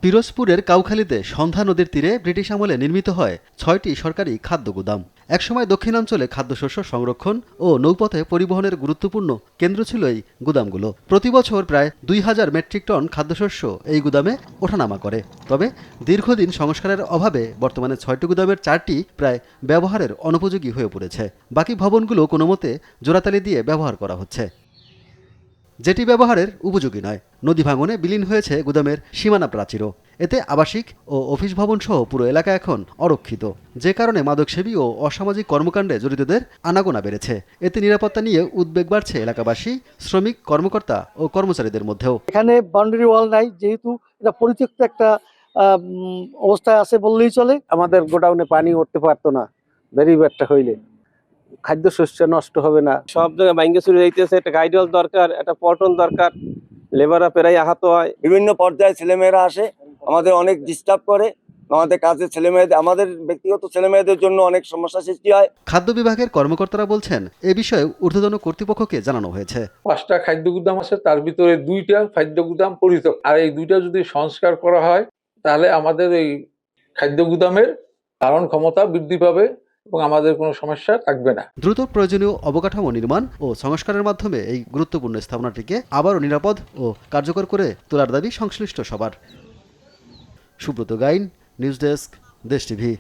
পিরোজপুরের কাউখালীতে সন্ধ্যা নদীর তীরে ব্রিটিশ আমলে নির্মিত হয় ৬টি সরকারি খাদ্য গুদাম। একসময় দক্ষিণাঞ্চলে খাদ্যশস্য সংরক্ষণ ও নৌপথে পরিবহনের গুরুত্বপূর্ণ কেন্দ্র ছিল এই গুদামগুলো। প্রতি বছর প্রায় ২,০০০ মেট্রিক টন খাদ্যশস্য এই গুদামে ওঠানামা করে। তবে দীর্ঘদিন সংস্কারের অভাবে বর্তমানে ৬টি গুদামের ৪টি প্রায় ব্যবহারের অনুপযোগী হয়ে পড়েছে। বাকি ভবনগুলো কোনোমতে জোড়াতালি দিয়ে ব্যবহার করা হচ্ছে, যেটি ব্যবহারের উপযোগী নয়। নদী ভাঙনে বিলীন হয়েছে গুদামের সীমানা প্রাচীরও। এতে আবাসিক ও অফিস ভবন সহ পুরো এলাকা এখন অরক্ষিত, যে কারণে মাদকসেবী ও অসামাজিক কর্মকাণ্ডে জড়িতদের আনাগোনা বেড়েছে। এতে নিরাপত্তা নিয়ে উদ্বেগ বাড়ছে এলাকাবাসী, শ্রমিক, কর্মকর্তা ও কর্মচারীদের মধ্যেও। এখানে বাউন্ডারি ওয়াল নাই, যেহেতু এটা পরিত্যক্ত একটা অবস্থায় আছে বললেই চলে। আমাদের গোডাউনে পানি উঠতে পারতো না, ব্যারিবারটা হইলে খাদ্যশস্য নষ্ট হবে না। সব জায়গায় ভাঙ্গে চুরে যাইতেছে, একটা গাইডওয়াল দরকার, একটা পল্টন দরকার। লেবাররা প্রায় আহত হয়। বিভিন্ন পর্যায়ে ছেলেমেয়েরা আসে, আমাদের অনেক ডিস্টার্ব করে। আমাদের কাজের ছেলেমেয়েদের, আমাদের ব্যক্তিগত ছেলেমেয়েদের জন্য অনেক সমস্যা সৃষ্টি হয়। খাদ্য বিভাগের কর্মকর্তারা বলছেন, এ বিষয়ে ঊর্ধ্বতন কর্তৃপক্ষকে জানানো হয়েছে। 5টা খাদ্য গুদাম আছে, তার ভিতরে 2টা খাদ্য গুদাম পরিত্যক্ত। আর এই 2টা যদি সংস্কার করা হয়, তাহলে আমাদের এই খাদ্য গুদামের ধারণ ক্ষমতা বৃদ্ধি পাবে এবং আমাদের কোনো সমস্যা থাকবে না। দ্রুত প্রয়োজনীয় অবকাঠামো নির্মাণ ও সংস্কারের মাধ্যমে এই গুরুত্বপূর্ণ স্থাপনাটিকে আবারও নিরাপদ ও কার্যকর করে তোলার দাবি সংশ্লিষ্ট সবার। সুব্রত গাইন, নিউজ ডেস্ক, দেশ টিভি।